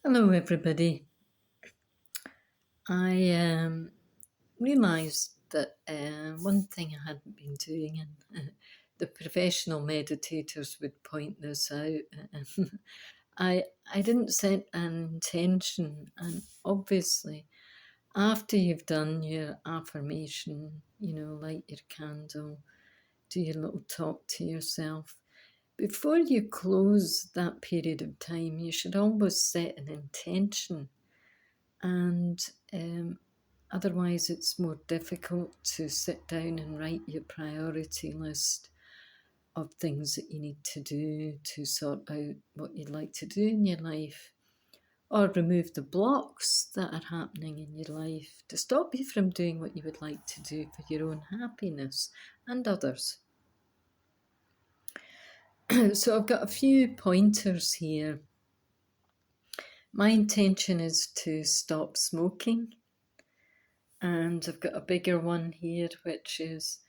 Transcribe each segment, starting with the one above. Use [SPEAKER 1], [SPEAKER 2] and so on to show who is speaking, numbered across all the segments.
[SPEAKER 1] Hello, everybody. I realised that one thing I hadn't been doing, and the professional meditators would point this out. I didn't set an intention, and obviously, after you've done your affirmation, light your candle, do your little talk to yourself. Before you close that period of time, you should always set an intention. And otherwise, it's more difficult to sit down and write your priority list of things that you need to do to sort out what you'd like to do in your life, or remove the blocks that are happening in your life to stop you from doing what you would like to do for your own happiness and others. So I've got a few pointers here. My intention is to stop smoking. And I've got a bigger one here, which is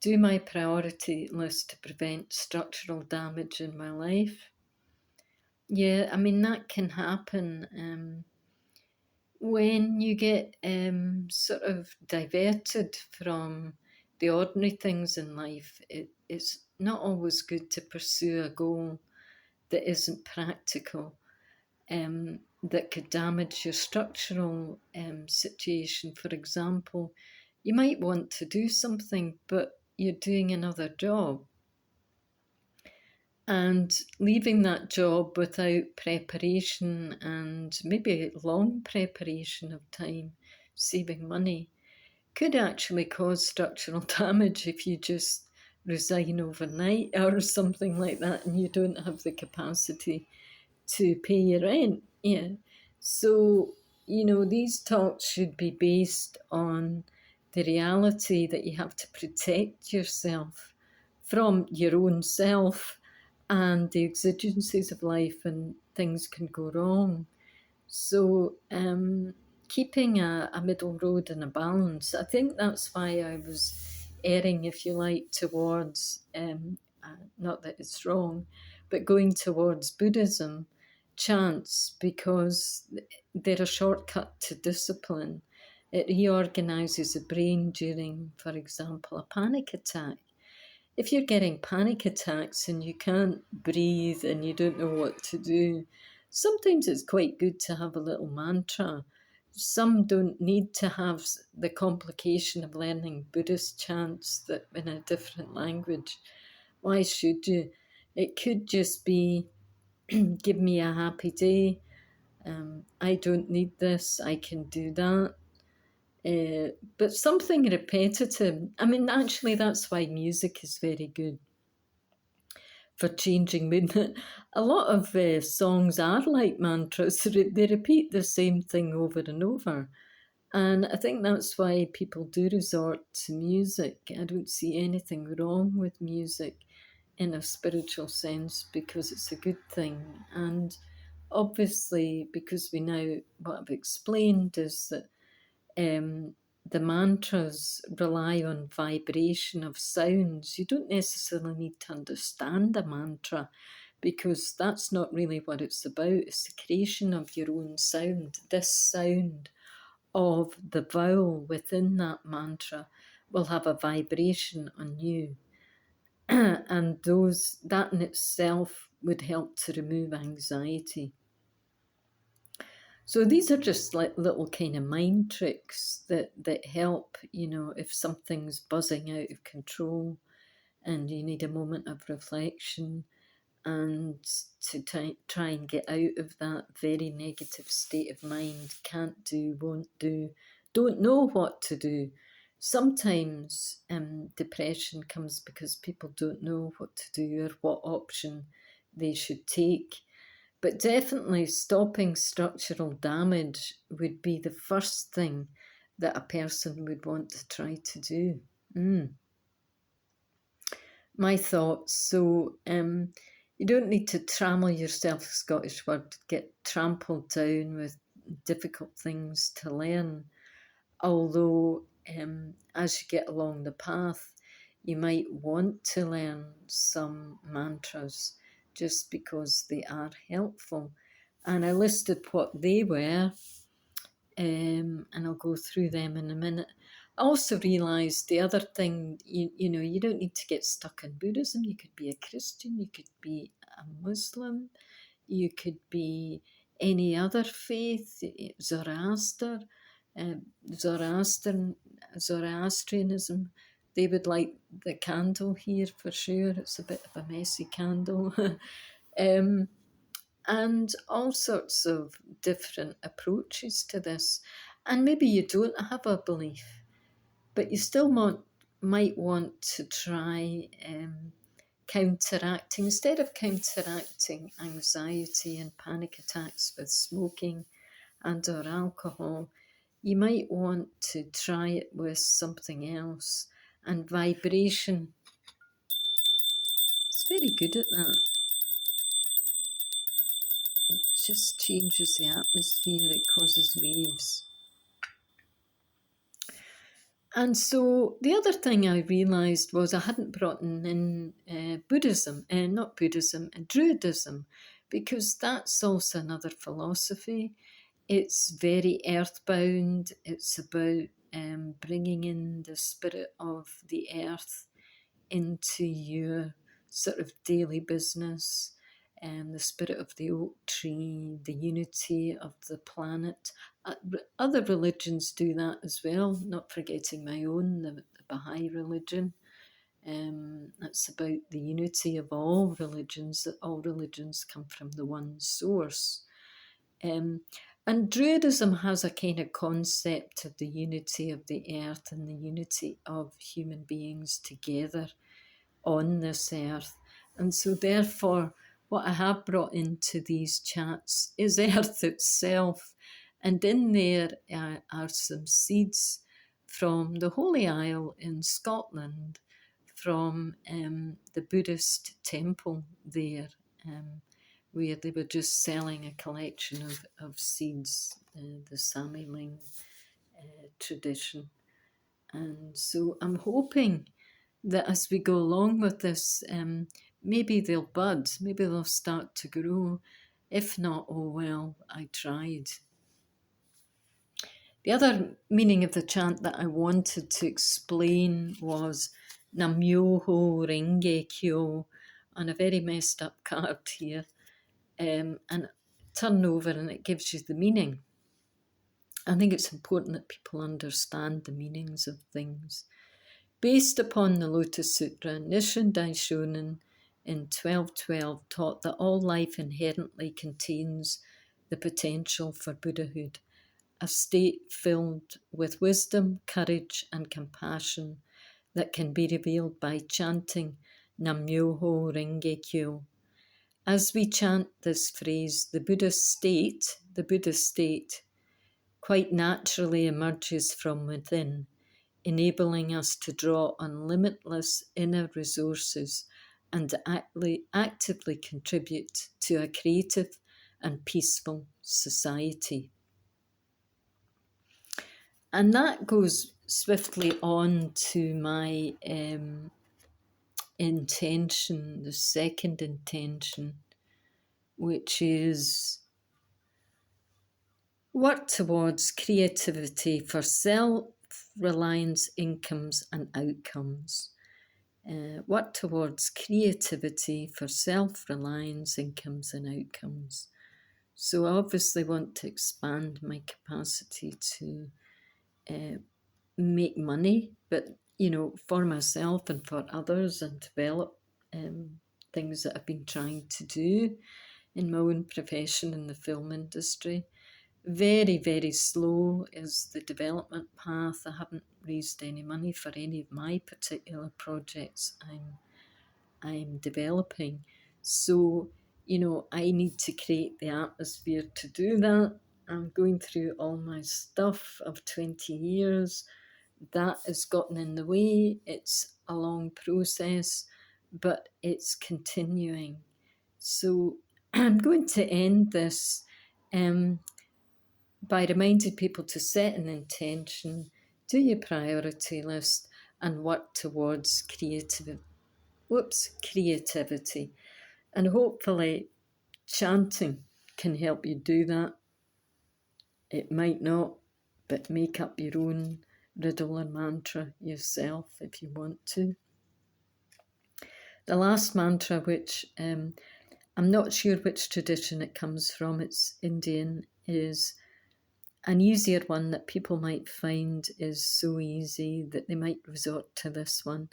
[SPEAKER 1] do my priority list to prevent structural damage in my life. Yeah, I mean, that can happen when you get sort of diverted from the ordinary things in life. It's not always good to pursue a goal that isn't practical. That could damage your structural situation. For example, you might want to do something, but you're doing another job. And leaving that job without preparation and maybe long preparation of time, saving money, could actually cause structural damage if you just resign overnight or something like that and you don't have the capacity to pay your rent. Yeah. So, these talks should be based on the reality that you have to protect yourself from your own self and the exigencies of life, and things can go wrong. So, keeping a middle road and a balance, I think that's why I was erring, if you like, towards, not that it's wrong, but going towards Buddhism, chants, because they're a shortcut to discipline. It reorganizes the brain during, for example, a panic attack. If you're getting panic attacks and you can't breathe and you don't know what to do, sometimes it's quite good to have a little mantra. Some don't need to have the complication of learning Buddhist chants that in a different language. Why should you? It could just be give me a happy day. I don't need this. I can do that. But something repetitive. I mean, actually, that's why music is very good for changing mood. A lot of songs are like mantras. They repeat the same thing over and over. And I think that's why people do resort to music. I don't see anything wrong with music in a spiritual sense because it's a good thing. And obviously, because we now, what I've explained is that the mantras rely on vibration of sounds. You don't necessarily need to understand a mantra because that's not really what it's about. It's the creation of your own sound. This sound of the vowel within that mantra will have a vibration on you. And that in itself would help to remove anxiety. So these are just like little kind of mind tricks that help, if something's buzzing out of control and you need a moment of reflection and to try and get out of that very negative state of mind, can't do, won't do, don't know what to do. Sometimes depression comes because people don't know what to do or what option they should take. But definitely stopping structural damage would be the first thing that a person would want to try to do. My thoughts. So you don't need to trammel yourself, Scottish word, get trampled down with difficult things to learn. Although as you get along the path, you might want to learn some mantras just because they are helpful. And I listed what they were, and I'll go through them in a minute. I also realised the other thing, you know, you don't need to get stuck in Buddhism. You could be a Christian, you could be a Muslim, you could be any other faith, Zoroaster, um, Zoroaster, Zoroastrianism. They would like the candle here for sure. It's a bit of a messy candle. um, and all sorts of different approaches to this. And maybe you don't have a belief, but you still might want to try counteracting, instead of counteracting anxiety and panic attacks with smoking and or alcohol, you might want to try it with something else. And vibration, it's very good at that. It just changes the atmosphere, it causes waves. And so the other thing I realised was I hadn't brought in Buddhism, not Buddhism, Druidism, because that's also another philosophy. It's very earthbound. It's about bringing in the spirit of the earth into your sort of daily business, the spirit of the oak tree, the unity of the planet. Other religions do that as well, not forgetting my own, the Baha'i religion. That's about the unity of all religions, that all religions come from the one source. And Druidism has a kind of concept of the unity of the earth and the unity of human beings together on this earth. And so, therefore, what I have brought into these chats is earth itself. And in there are some seeds from the Holy Isle in Scotland, from the Buddhist temple there, where they were just selling a collection of seeds, the Samiling tradition. And so I'm hoping that as we go along with this, maybe they'll bud, maybe they'll start to grow. If not, oh well, I tried. The other meaning of the chant that I wanted to explain was Namyoho Renge Kyo, on a very messed up card here, and turn over and it gives you the meaning. I think it's important that people understand the meanings of things. Based upon the Lotus Sutra, Nichiren Daishonin in 1212 taught that all life inherently contains the potential for Buddhahood, a state filled with wisdom, courage, and compassion that can be revealed by chanting Nam-myoho Renge Kyo. As we chant this phrase, the Buddhist state, quite naturally emerges from within, enabling us to draw on limitless inner resources and actively contribute to a creative and peaceful society. And that goes swiftly on to my intention, the second intention, which is work towards creativity for self-reliance, incomes and outcomes. Work towards creativity for self-reliance, incomes and outcomes. So I obviously want to expand my capacity to make money, but for myself and for others, and develop things that I've been trying to do in my own profession in the film industry. Very, very slow is the development path. I haven't raised any money for any of my particular projects I'm developing. So, I need to create the atmosphere to do that. I'm going through all my stuff of 20 years. That has gotten in the way. It's a long process, but it's continuing. So I'm going to end this by reminding people to set an intention, do your priority list, and work towards creativity. And hopefully chanting can help you do that. It might not, but make up your own riddle or mantra yourself if you want to. The last mantra, which I'm not sure which tradition it comes from, it's Indian, is an easier one that people might find is so easy that they might resort to this one,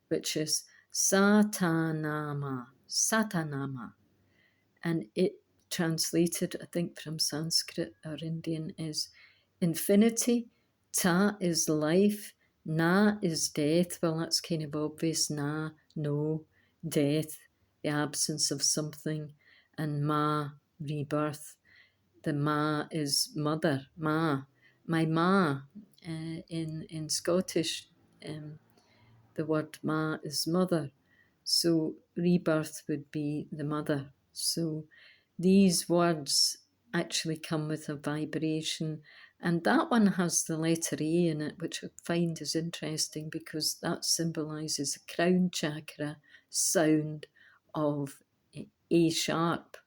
[SPEAKER 1] which is Satanama. Satanama. And it translated, I think, from Sanskrit or Indian is infinity. Ta is life. Na is death. Well, that's kind of obvious. Na, no, death, the absence of something. And ma, rebirth. The ma is mother, ma. My ma, in Scottish, the word ma is mother. So rebirth would be the mother. So these words actually come with a vibration. And that one has the letter A in it, which I find is interesting because that symbolises the crown chakra sound of A sharp.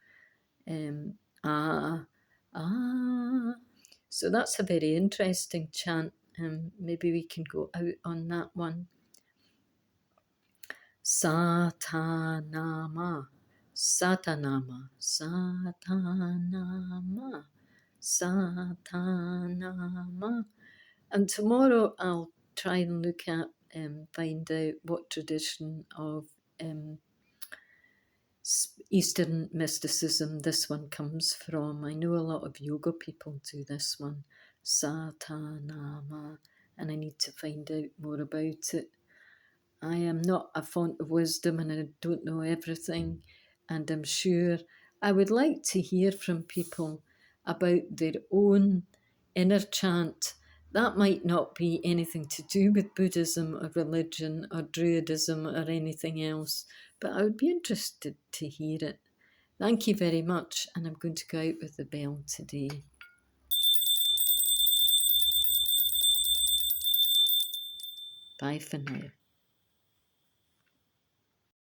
[SPEAKER 1] Ah, ah. So that's a very interesting chant. Maybe we can go out on that one. Satanama, Satanama, Satanama, Satanama. And tomorrow I'll try and look at, find out what tradition of Eastern mysticism this one comes from. I know a lot of yoga people do this one, Satanama, and I need to find out more about it. I am not a font of wisdom and I don't know everything, and I'm sure I would like to hear from people about their own inner chant. That might not be anything to do with Buddhism or religion or Druidism or anything else, but I would be interested to hear it. Thank you very much, and I'm going to go out with the bell today. Bye for now.